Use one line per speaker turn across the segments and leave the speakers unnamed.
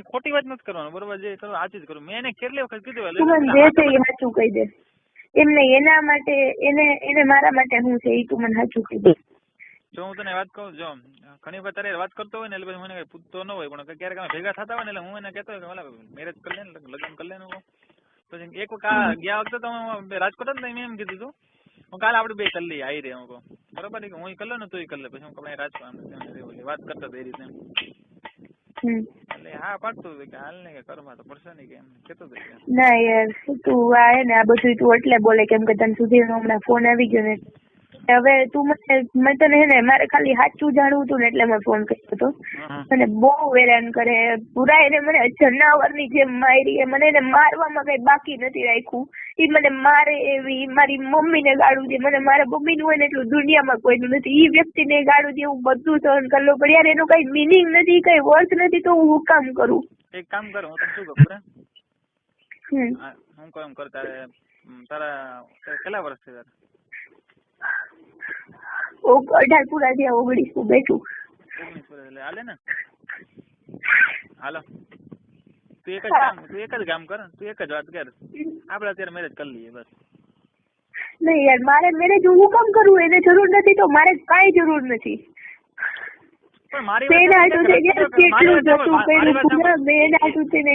ખોટી વાત નથી કરવાનું, બરોબર? જે કરો સાચું જ કરું. મેં એને કેટલી વખત કીધું.
તું મને જે છે એ સાચું કહી દે. એમ નહીં, એના માટે એને મારા માટે શું છે એ તું મને સાચું કહી દે.
જો હું તને વાત કહું, જો ઘણી વખત તારે વાત કરતો હોય ને એટલે પછી મને કઈ પૂછતો ન હોય, પણ ક્યારેક અમે ભેગા થતા હોય ને એટલે હું એને કહેતો હોય કે મેરેજ કરી લે ને, લગ્ન કરી લે ને. પછી એક વખત ગયા વખતે તો રાજકોટ જ મેં એમ કીધું હતું, હું કાલે આપણે બે કરી લઈએ, આવી રે હું કહું, બરોબર? હું કરી લે ને તું કરી લે. પછી હું કઈ રાજકોટ વાત કરતો એ રીતે એટલે હા પાડતું હતું કે હાલ ને કે કરવા તો પડશે નહીં કે એમ કેતો હતો.
ના યાર તું આ ને આ બધું તું એટલે બોલે કેમ કે તને સુધી હમણાં ફોન આવી ગયો ને હવે તું મેં તને હે ને મારે ખાલી સાચું જાણવું હતું ને એટલે મેં ફોન કર્યો હતો. અને બહુ હેરાન કરે પૂરા, એને મને જનાવરની જેમ મારી, મને એને મારવામાં કઈ બાકી નથી રાખ્યું. એ મને મારે એવી, મારી મમ્મીને ગાળું દે, મને મારા મમ્મીનું હોય ને એટલું દુનિયામાં કોઈનું નથી. એ વ્યક્તિને ગાળું દે, હું બધું સહન કરી લઉં, પણ યાર એનું કઈ મિનિંગ નથી, કઈ વર્થ નથી, તો હું કામ કરું?
એક કામ કર, હું તને શું કહું, હું કામ કર, તારા કેટલા વર્ષ છે?
18 પૂરા થયા, 19 બેઠું.
19 વર્ષ એટલે હાલે ને? હાલો, તું એક જ કામ કર, તું એક જ વાત કર, આપડે અત્યારે મેરેજ કરી લઈએ બસ.
નહીં યાર મારે મેરેજ હું કામ કરું? એને જરૂર નથી તો મારે કાંઈ જરૂર નથી.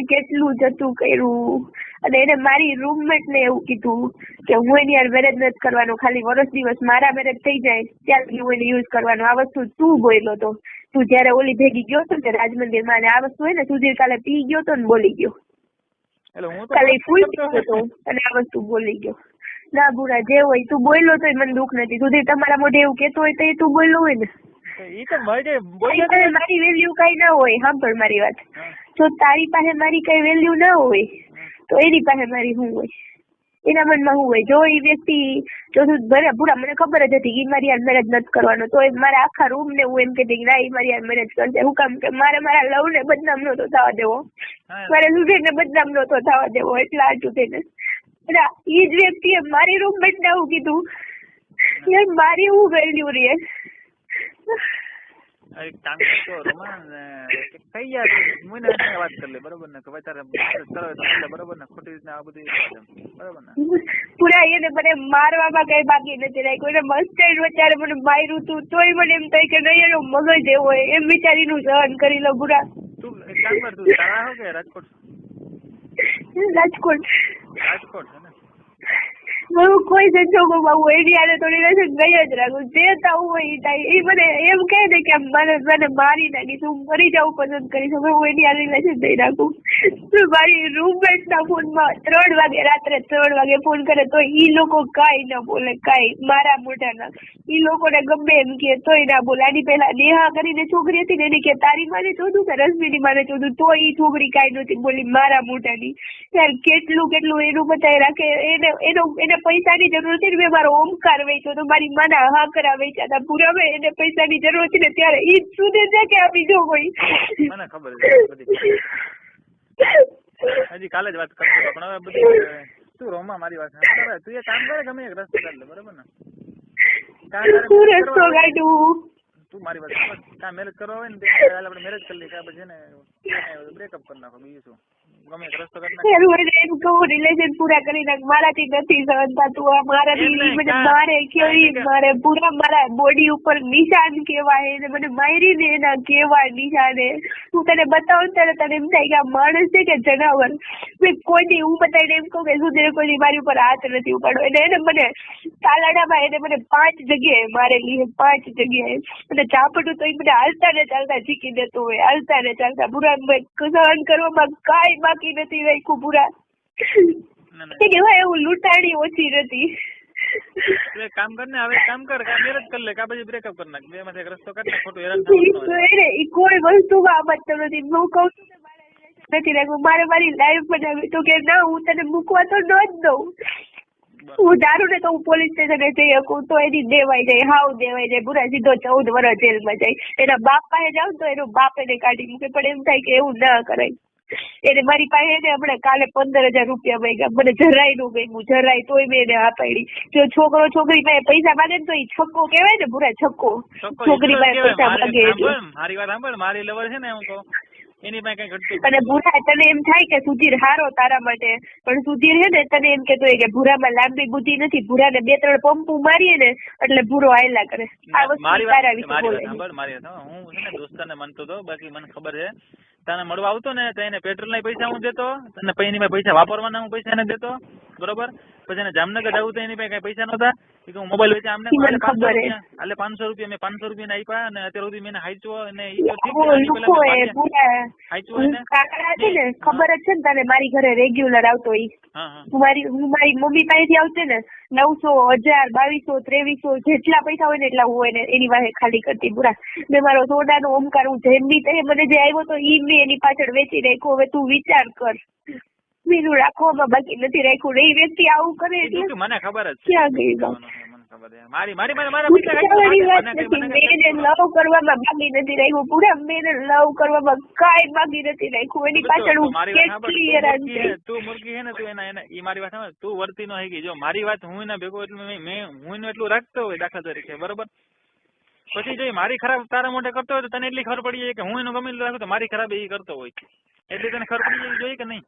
કેટલું જતું કર્યું, અને એને મારી રૂમમેટ ને એવું કીધું કે હું એની યાર મેરેજ નથી કરવાનું, ખાલી વર્ષ દિવસ મારા મેરેજ થઈ જાય ત્યારે હું એને યુઝ કરવાનું. આ વસ્તુ તું બોલ્યો તો, તું જયારે ઓલી ભેગી ગયો હતો ને રાજમંદિર માં, અને આ વસ્તુ હોય ને સુધીર કાલે પી ગયો તો ને બોલી ગયો, ખાલી ફૂલ હતો અને આ વસ્તુ બોલી ગયો. ના બુરા જે હોય તું બોલ્યો તો મને દુઃખ નથી. સુધીર તમારા મોઢે એવું કેતો હોય તો એ તું બોલ્યો હોય ને, મારી વેલ્યુ કઈ ના હોય. સાંભળ મારી વાત, જો તારી પાસે મારી કઈ વેલ્યુ ના હોય તો એની પાસે મારી શું હોય, એના મનમાં શું હોય? જો એ વ્યક્તિ જો પૂરા મને ખબર જ હતી કે મારી યાર મેરેજ નથી કરવાનો, તો મારા આખા રૂમ ને હું એમ કહેતી ના એ મારી યાર મેરેજ કરશે. હું કામ કે મારે મારા લવ ને બદનામ નહોતો થવા દેવો, મારે સુધીર ને બદનામ નહોતો થવા દેવો, એટલા આટલું થઈને એ જ વ્યક્તિએ મારી રૂમમેટ ને આવું કીધું. યાર મારી હું વેલ્યુ રે?
કામ કરતો રોમાન કઈ યાર મને વાત કરી લે, બરોબર ને? કે તારે કરો બરોબર ને? ખોટી રીતના આ બધું બરોબર ને?
પૂરા એને મને મારવામાં કઈ બાકી નથી રાખ્યું. એને મસ્ત વચારે મને માર્યું તું તોય મને એમ થાય કે નહીં એનો મગજ એવો હોય, એમ વિચારીનું સહન કરી લો. પૂરા
તું એક કામ કર, તું તારા હો કે રાજકોટ?
રાજકોટ
છે ને?
હું કોઈ સંજોગોમાં હું એની આને થોડી નજર ગઈ જ રાખું, જે થવું હોય એ થાય. એ મને એમ કહે ને કે મને મારી નાખીશ, હું મરી જવું પસંદ કરીશ, હવે હું એની આને નજર દઈ રાખું. મારી રૂમમેટ ના ફોનમાં 3 વાગે રાત્રે 3 વાગે ફોન કરે તો ઈ લોકો કાંઈ ના બોલે, કાંઈ મારા મોઢાના. ઈ લોકોને ગમે એમ કે તોય ના બોલે. આની પહેલા નેહા કરીને છોકરી હતી ને, એને કે તારી માને ચોધું કે રશ્મિની માને ચોધું, તો ઈ છોકરી કાંઈ નહોતી બોલી મારા મોઢાની. યાર કેટલું એનું બતાવી રાખે. એને પૈસાની જરૂર હતી ને, મેં મારો ઓમકાર વેચ્યો તો, મારી માના હાકરા વેચ્યા હતા. પૂરા મેં એને પૈસાની જરૂર હતી ને ત્યારે ઈ સુધી છે કે આ બીજો કોઈ
મને ખબર છે. હજી કાલે જ વાત કરતો પણ હવે બધી તું રોમા મારી વાત સાંભળ. તું એ કામ કરે, ગમે એક રસ્તો કાઢ લે, બરોબર ને?
તું રસ્તો કાઢું,
તું મારી વાત સાંભળ. કાં મેરેજ કરવા હોય ને આપણે મેરેજ કરી લઈએ, કાં પછી ને બ્રેકઅપ કરી નાખો, બીજું શું? ગમે એક રસ્તો કાઢ નાખ.
એમ કહું રિલેશન પૂરા કરી નાખ, મારાથી નથી સહન થતું. મારાથી મને મારે કેવી મારે પૂરા મારા બોડી ઉપર નિશાન કેવાય, એને મને મારી ને એના કેવાય નિશાન. હું તને બતાવું ત્યારે તને એમ થાય કે આ માણસ છે કે જનાવર. કોઈની હું બતાવીને એમ કહું કે સુધી કોઈ મારી ઉપર હાથ નથી ઉપાડો. એને મને તાલાડામાં એને મને 5 જગ્યાએ મારેલી, 5 જગ્યાએ. અને ચાપડું તો એ મને હાલતા ને ચાલતા શીખી દેતો હોય, હાલતા ને ચાલતા. પૂરા સહન કરવામાં કાંઈ બાકી નથી રાખ્યું. પૂરા કેવાય એવું લૂંટાણી ઓછી નથી.
કામ કર ને, હવે કામ કર, મેરેજ કરી લે, કા પછી બ્રેકઅપ કરી નાખ. બે માંથી એક રસ્તો કાઢ નાખ, ખોટું હેરાન થવાનું
કોઈ વસ્તુમાં સમજતો નથી. હું કહું છું કે મારે નથી રાખવું, મારે મારી લાઈફ બનાવી. તો કે ના હું તને મૂકવા તો ન જ દઉં. હું દારૂ ને તો હું પોલીસ સ્ટેશને જઈ શકું તો એની દેવાઈ જાય, હાવ દેવાઈ જાય. પૂરા સીધો 14 વર્ષ જેલમાં જાય. એના બાપ પાસે જાવ તો એનો બાપ એને કાઢી મૂકે. પણ એમ થાય કે એવું ના કરાય. એને મારી પાસે એને હમણાં કાલે 15,000 રૂપિયા માંગ્યા, મને જરાય નું ગમ્યું, જરાય, તોય મેં એને પાડી. જો છોકરો છોકરી પાસે પૈસા માંગે તો એ છક્કો કેવાય ને, પૂરા છક્કો. છોકરી પાસે પૈસા માંગે.
મારી વાત સાંભળ, મારી લવર છે ને, હું કહું એની પાસે કઈ ઘટતું
અને ભૂરા તને એમ થાય કે સુધીર હારો તારા માટે, પણ સુધીર છે ને તને એમ કેતો હોય કે ભૂરામાં લાંબી બુદ્ધિ નથી, ભૂરાને 2-3 પંપુ મારીએ ને એટલે ભૂરો આયલા કરે. આ વસ્તુ તારા વિશે બોલે.
મારી વાત હું છે ને દોસ્તારને માનતો હતો, બાકી મને ખબર છે તને મળવા આવતો ને તો એને પેટ્રોલ ના પૈસા હું દેતો, તને પછી પૈસા વાપરવાના હું પૈસા એને દેતો, બરોબર. પછી એને જામનગર જવું તો એની પાસે કઈ પૈસા નહોતા, હું મોબાઈલ વેચે આમને 500 રૂપિયા, એટલે 500 રૂપિયા મેં 500 રૂપિયા આપ્યા, અને અત્યાર સુધી મેં હાઈચવો, અને ઈ તો ઠીક
કાકા છે ને ખબર જ છે ને તને, મારી ઘરે રેગ્યુલર આવતો ઈ. હું મારી મમ્મી પાસેથી આવતે ને 900, 1000, 2200, 2300 જેટલા પૈસા હોય ને એટલા હું એને એની વાહે ખાલી કરતી પૂરા. મેં મારો સોડાનો ઓમકાર હું જેમ બી તે મને જે આવ્યો તો ઈ મેં એની પાછળ વેચી રાખ્યો. હવે તું વિચાર કર, બીજું રાખવામાં બાકી નથી રાખ્યું. એ વ્યક્તિ આવું કરે એટલે
મને ખબર જ
ક્યાં ગઈ લવ કરવામાં બાકી નથી રાખ્યું પૂરા. મેં લવ કરવામાં કાંઈ બાકી નથી રાખ્યું. એની પાછળ હું કેટલી હેરાન છું.
તું મૂર્ખી છે ને, તું એના ઈ મારી વાત સમજ, તું વર્તી નો હઈ. જો મારી વાત હું એના ભેગો એટલું હું એનું એટલું રાખતો હોય દાખલા તરીકે, બરોબર. પછી જો મારી ખરાબ તારા મોઢે કરતો હોય તો તને એટલી ખબર પડી જાય કે હું એનું ગમે એટલું રાખું તો મારી ખરાબ એ કરતો હોય, એટલે તને ખબર પડી જાય જોઈએ કે નહીં?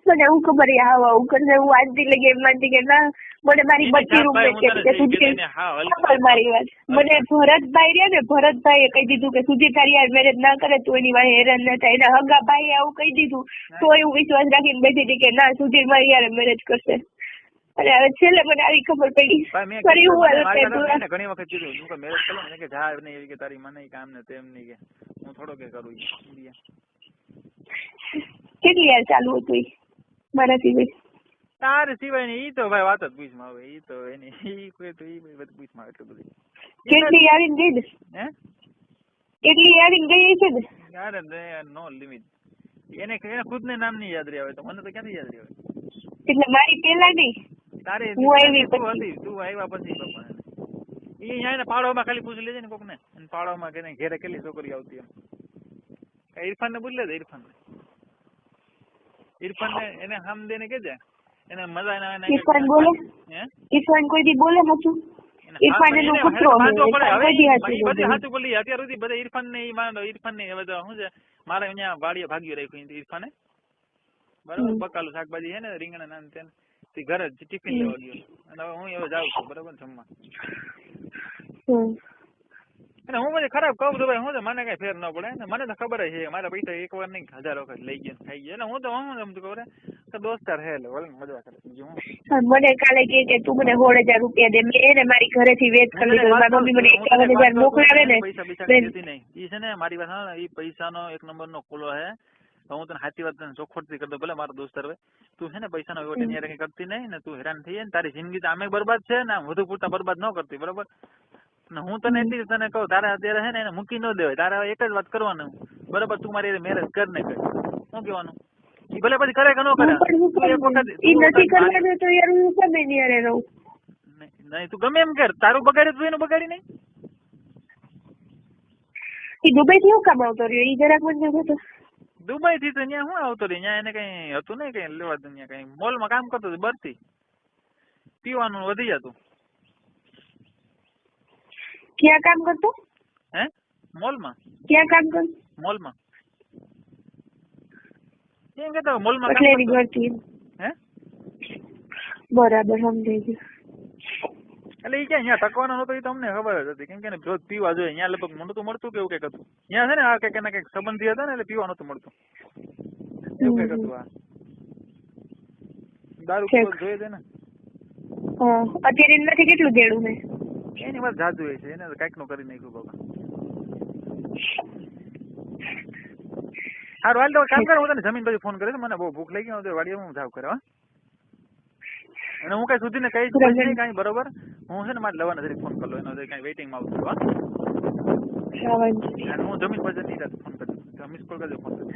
મને હું ખબર આવું કરશે. હું આજથી લગી એમ માનતી કે ના, મને મારી બધી રૂમમેટ કે સુધીર ખબર મારી વાત. મને ભરતભાઈ રહ્યા ને, ભરતભાઈએ કહી દીધું કે સુધીર તારી યાર મેરેજ ના કરે તો એની વાહે હેરાન ના થાય. એના હગા ભાઈએ આવું કહી દીધું તો એવું વિશ્વાસ રાખીને બેઠી હતી કે ના સુધીર મારી યાર મેરેજ કરશે. અને હવે છેલ્લે મને આવી ખબર પડી. ફરી હું
ઘણી વખત કીધું કે મેરેજ કરો ને કે જા નહીં એવી કે તારી મને કામ ને તેમ નહીં કે હું થોડો કે કરું.
કેટલી યાર ચાલુ હતું મારા સિવાય?
તારે સિવાય ને ઈ તો ભાઈ વાત જ પૂછમાં આવે. ઈ તો એની ઈ કોઈ તો ઈ બધું પૂછમાં એટલું બધું.
કેટલી આવીને ગઈ ને?
હે? કેટલી
આવીને ગઈ છે ને?
યાર નો લિમિટ. એને ખુદ ને નામ નહીં યાદ રહ્યા હોય તો મને તો ક્યાંથી યાદ રહ્યા હોય?
એટલે મારી પેલા નહીં,
તારે
હું આવી પછી.
તું આવ્યા પછી બાપા ઈ અહીંયા ને પાડોમાં ખાલી પૂછી લેજે ને કોક ને, પાડોમાં કે ઘેરે કેટલી છોકરી આવતી એમ. ઇરફાન ને પૂછ લેજે. ઇરફાન ને એને હામ દે ને કેજે એને મજા ના.
ઇરફાન બોલે? ઇરફાન કોઈ દી બોલે નથી? ઇરફાન એનો કૂતરો
બધી સાચું બોલી અત્યાર સુધી બધા ઇરફાન ને ઈ માનો. ઇરફાન ને હવે તો શું છે મારે અહીંયા વાડીએ ભાગ્યું રાખ્યું ઇરફાને, બરાબર. બકાલું શાકભાજી છે ને રીંગણા ના તેન ઘરે ટિફિન લેવા ગયો, અને હવે હું હવે જાઉં છું બરાબર જમવા. અને હું મને ખરાબ કહું તો ભાઈ હું તો મને કઈ ફેર ન પડે ને. મને તો ખબર છે મારા પૈસા એક વાર નહીં 1000 વખત લઈ ગયા ખાઈ ગયા. એટલે હું તો હું એમ ખબર કે દોસ્તાર હે એટલે મજા કરે. બીજું
મને કાલે કે તું મને 16,000 રૂપિયા દે. મેં એને મારી ઘરેથી વેચ કરી લીધો. મારી મમ્મી મને 51,000 મોકલાવે ને.
પૈસા નહીં ઈ છે ને મારી વાત ઈ પૈસાનો 1 નંબરનો ખુલ્લો હે. હું તને સાચી વાત તને ચોખ્ખોટથી કરતો, ભલે મારો દોસ્તાર હોય. તું છે ને પૈસાનો એવો ન્યારે કઈ કરતી નહીં ને, તું હેરાન થઈ જાય ને. તારી જિંદગી તો આમે બરબાદ છે ને, વધુ પૂરતા બરબાદ ન કરતી, બરોબર. ને હું તને એટલી તને કહું તારે અત્યારે છે ને એને મૂકી ન દેવાય. તારે એક જ વાત કરવાનું, બરોબર. તું મારી મેરેજ કર ને કર, શું કહેવાનું? ઈ ભલે પછી કરે કે ન કરે,
નથી કરવાનું તો યાર હું કેમ એની હારે રહું?
નહીં તું ગમે એમ કર, તારું બગાડે તું એનું બગાડી નહીં.
ઈ દુબઈ થી હું કામ આવતો રહ્યો ઈ જરાક મને કહો.
દુબઈ થી તો ત્યાં હું આવતો રહ્યો, ત્યાં એને કઈ હતું ને કઈ લેવા દઉં. ત્યાં કઈ મોલમાં કામ કરતો હતો, બરથી પીવાનું વધી જતું.
ક્યાં કામ કરતો?
હે? મોલમાં.
ક્યાં કામ કરતો?
મોલમાં. એમ કેતો મોલમાં
એટલે એની ઘરથી.
હે?
બરાબર સમજાઈ ગયું.
એટલે ઈ ક્યાં અહીંયા ટકવાનો નતો, એ તો અમને ખબર જ હતી. કેમ કે રોજ પીવા જોઈએ અહીંયા લગભગ નતું મળતું કે એવું કઈક હતું. અહીંયા છે ને આ કઈક એના કઈક સંબંધી હતા ને એટલે પીવા નતું મળતું, એવું કઈક હતું. આ દારૂ પીવો જોઈએ છે ને.
અત્યારે એનાથી કેટલું દેડું છે?
એની વાત જાદુ છે, એને કઈક નું કરી નાખ્યું બાબા. સારું હાલ તો કામ કરે, હું તને જમીન પછી ફોન કરીશ. મને બહુ ભૂખ લાગી ગઈ, વાડીએ હું જાવ કરવા. અને હું કઈ સુધી ને કઈ કઈ બરોબર. હું છે ને મારે લવાના જરી ફોન કરલો, એનો કઈ વેઇટિંગ માં આવતું. હું જમીન પછી ફોન કરજો, મિસ કોલ કરજો, ફોન કરજો.